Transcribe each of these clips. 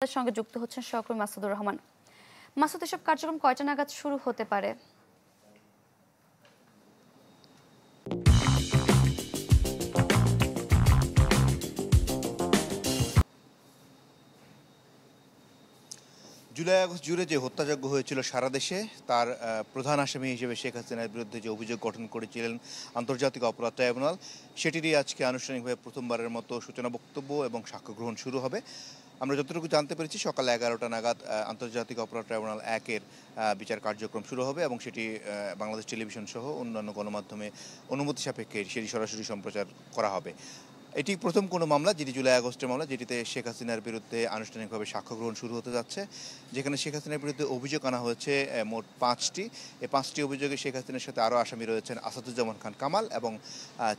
তার সঙ্গে যুক্ত হচ্ছেন সহকর্মী মাসুদুর রহমান। মাসুদ, এসব কার্যক্রম কয়টা নাগাদ শুরু হতে পারে? জুলাই আগস্ট জুড়ে যে হত্যাযজ্ঞ হয়েছিল সারা দেশে তার প্রধান আসামি হিসেবে শেখ হাসিনার বিরুদ্ধে যে অভিযোগ গঠন করেছিলেন আন্তর্জাতিক অপরাধ ট্রাইব্যুনাল, সেটিরই আজকে আনুষ্ঠানিকভাবে প্রথমবারের মতো সূচনা বক্তব্য এবং সাক্ষ্য গ্রহণ শুরু হবে। আমরা যতটুকু জানতে পেরেছি সকাল 11টা নাগাদ আন্তর্জাতিক অপরাধ ট্রাইব্যুনাল 1-এর বিচার কার্যক্রম শুরু হবে এবং সেটি বাংলাদেশ টেলিভিশন সহ অন্যান্য গণমাধ্যমে অনুমতি সাপেক্ষে সেটি সরাসরি সম্প্রচার করা হবে। এটি প্রথম কোনো মামলা যেটি জুলাই আগস্টের মামলা, যেটিতে শেখ হাসিনার বিরুদ্ধে আনুষ্ঠানিকভাবে সাক্ষ্য গ্রহণ শুরু হতে যাচ্ছে, যেখানে শেখ হাসিনার বিরুদ্ধে অভিযোগ আনা হয়েছে মোট 5টি। এই 5টি অভিযোগে শেখ হাসিনার সাথে আরও আসামি রয়েছেন আসাদুজ্জামান খান কামাল এবং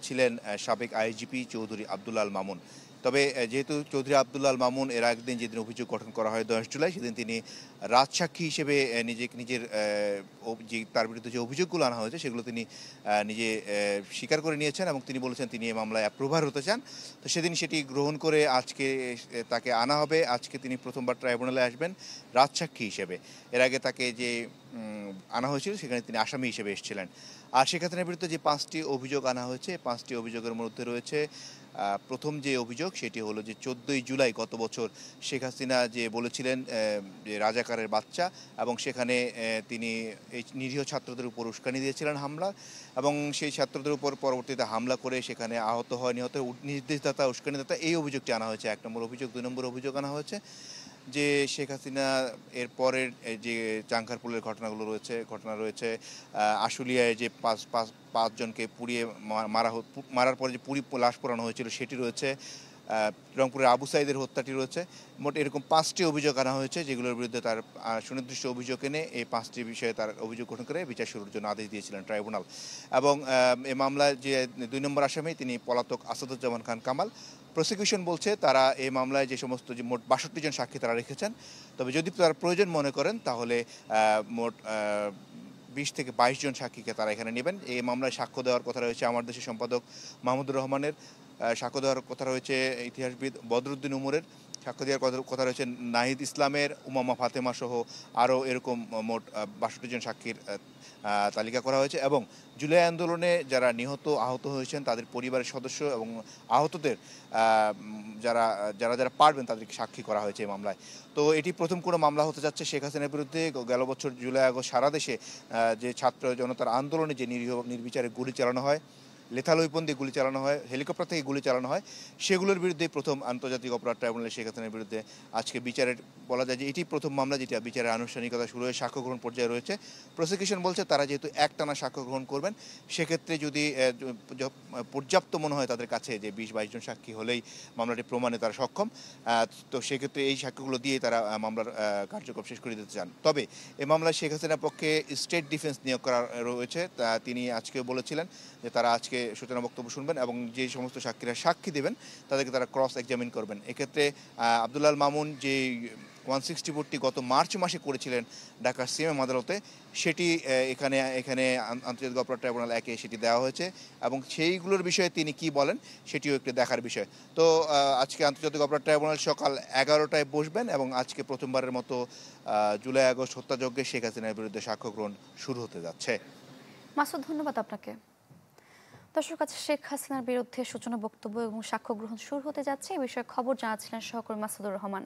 ছিলেন সাবেক আইজিপি চৌধুরী আব্দুল আল মামুন। তবে যেহেতু চৌধুরী আব্দুল আল মামুন এর আগের দিন যেদিন অভিযোগ গঠন করা হয় 10 জুলাই, সেদিন তিনি রাজসাক্ষী হিসেবে নিজের যে তার বিরুদ্ধে যে অভিযোগগুলো আনা হয়েছে সেগুলো তিনি নিজে স্বীকার করে নিয়েছেন এবং তিনি বলেছেন তিনি এই মামলায় অ্যাপ্রুভার হতে চান। তো সেদিন সেটি গ্রহণ করে আজকে তাকে আনা হবে। আজকে তিনি প্রথমবার ট্রাইব্যুনালে আসবেন রাজসাক্ষী হিসেবে। এর আগে তাকে যে আনা হয়েছিল সেখানে তিনি আসামি হিসেবে এসেছিলেন। আর শেখ হাসিনার বিরুদ্ধে যে 5টি অভিযোগ আনা হয়েছে, 5টি অভিযোগের মধ্যে রয়েছে প্রথম যে অভিযোগ সেটি হলো যে 14ই জুলাই গত বছর শেখ হাসিনা যে বলেছিলেন যে রাজাকারের বাচ্চা, এবং সেখানে তিনি এই নিরীহ ছাত্রদের উপর উস্কানি দিয়েছিলেন হামলা, এবং সেই ছাত্রদের উপর পরবর্তীতে হামলা করে সেখানে আহত হয়, নিহত নির্দেশদাতা উস্কানিদাতা, এই অভিযোগটি আনা হয়েছে 1 নম্বর অভিযোগ। 2 নম্বর অভিযোগ আনা হয়েছে যে শেখ হাসিনা এর পরের যে চাংখারপুলের ঘটনা রয়েছে আশুলিয়ায় যে পাঁচজনকে পুড়িয়ে মারার পরে যে লাশ পোড়ানো হয়েছিল সেটি রয়েছে, রংপুরের আবু সাইদের হত্যাটি রয়েছে। মোট এরকম 5টি অভিযোগ আনা হয়েছে, যেগুলোর বিরুদ্ধে তার সুনির্দিষ্ট অভিযোগ এনে এই 5টি বিষয়ে তার অভিযোগ গঠন করে বিচার শুরুর জন্য আদেশ দিয়েছিলেন ট্রাইব্যুনাল। এবং এই মামলায় যে 2 নম্বর আসামি তিনি পলাতক আসাদুজ্জামান খান কামাল। প্রসিকিউশন বলছে তারা এই মামলায় যে সমস্ত যে মোট 62 জন সাক্ষী তারা রেখেছেন, তবে যদি তারা প্রয়োজন মনে করেন তাহলে মোট 20 থেকে 22 জন সাক্ষীকে তারা এখানে নেবেন। এই মামলায় সাক্ষ্য দেওয়ার কথা রয়েছে আমার দেশের সম্পাদক মাহমুদুর রহমানের, সাক্ষ্য দেওয়ার কথা রয়েছে ইতিহাসবিদ বদরুদ্দিন উমরের, সাক্ষ্য দেওয়ার কথা রয়েছে নাহিদ ইসলামের, উমামা ফাতেমা সহ আরও এরকম মোট 62 জন সাক্ষীর তালিকা করা হয়েছে। এবং জুলাই আন্দোলনে যারা নিহত আহত হয়েছেন তাদের পরিবারের সদস্য এবং আহতদের যারা যারা যারা পারবেন তাদেরকে সাক্ষী করা হয়েছে এই মামলায়। তো এটি প্রথম কোনো মামলা হতে যাচ্ছে শেখ হাসিনার বিরুদ্ধে। গেল বছর জুলাই আগস্ট সারা দেশে যে ছাত্র জনতার আন্দোলনে যে নির্বিচারে গুলি চালানো হয়, লেথাল ওয়েপন দিয়ে গুলি চালানো হয়, হেলিকপ্টার থেকে গুলি চালানো হয়, সেগুলোর বিরুদ্ধে প্রথম আন্তর্জাতিক অপরাধ ট্রাইব্যুনালে শেখ হাসিনার বিরুদ্ধে আজকে বিচারের বলা যায় যে এটি প্রথম মামলা যেটা বিচারের আনুষ্ঠানিকতা শুরু হয়ে সাক্ষ্য গ্রহণ পর্যায়ে রয়েছে। প্রসিকিউশন বলছে তারা যেহেতু একটানা সাক্ষ্য গ্রহণ করবেন, সেক্ষেত্রে যদি পর্যাপ্ত মনে হয় তাদের কাছে যে 20-22 জন সাক্ষী হলেই মামলাটি প্রমাণে তারা সক্ষম, তো সেক্ষেত্রে এই সাক্ষ্যগুলো দিয়ে তারা মামলার কার্যক্রম শেষ করে দিতে চান। তবে এই মামলায় শেখ হাসিনার পক্ষে স্টেট ডিফেন্স নিয়োগ করা রয়েছে। তিনি আজকে বলেছিলেন যে তারা আজকে সূচনা বক্তব্য শুনবেন এবং যে সমস্ত সাক্ষীরা সাক্ষী দেবেন তাদেরকে তারা ক্রস এক্সামিন করবেন। এক্ষেত্রে আব্দুল আল মামুন যে 164টি গত মার্চ মাসে করেছিলেন ঢাকার সিএমএম আদালতে, সেটি এখানে আন্তর্জাতিক অপরাধ ট্রাইব্যুনাল 1-এ সেটি দেওয়া হয়েছে এবং সেইগুলোর বিষয়ে তিনি কি বলেন সেটিও একটু দেখার বিষয়। তো আজকে আন্তর্জাতিক অপরাধ ট্রাইব্যুনাল সকাল 11টায় বসবেন এবং আজকে প্রথমবারের মতো জুলাই আগস্ট হত্যাযজ্ঞে শেখ হাসিনার বিরুদ্ধে সাক্ষ্য গ্রহণ শুরু হতে যাচ্ছে। মাসুদ, ধন্যবাদ আপনাকে। দর্শক, কাছে শেখ হাসিনার বিরুদ্ধে সূচনা বক্তব্য এবং সাক্ষ্য গ্রহণ শুরু হতে যাচ্ছে, এই বিষয়ে খবর জানাচ্ছিলেন সহকর্মী মাসুদুর রহমান।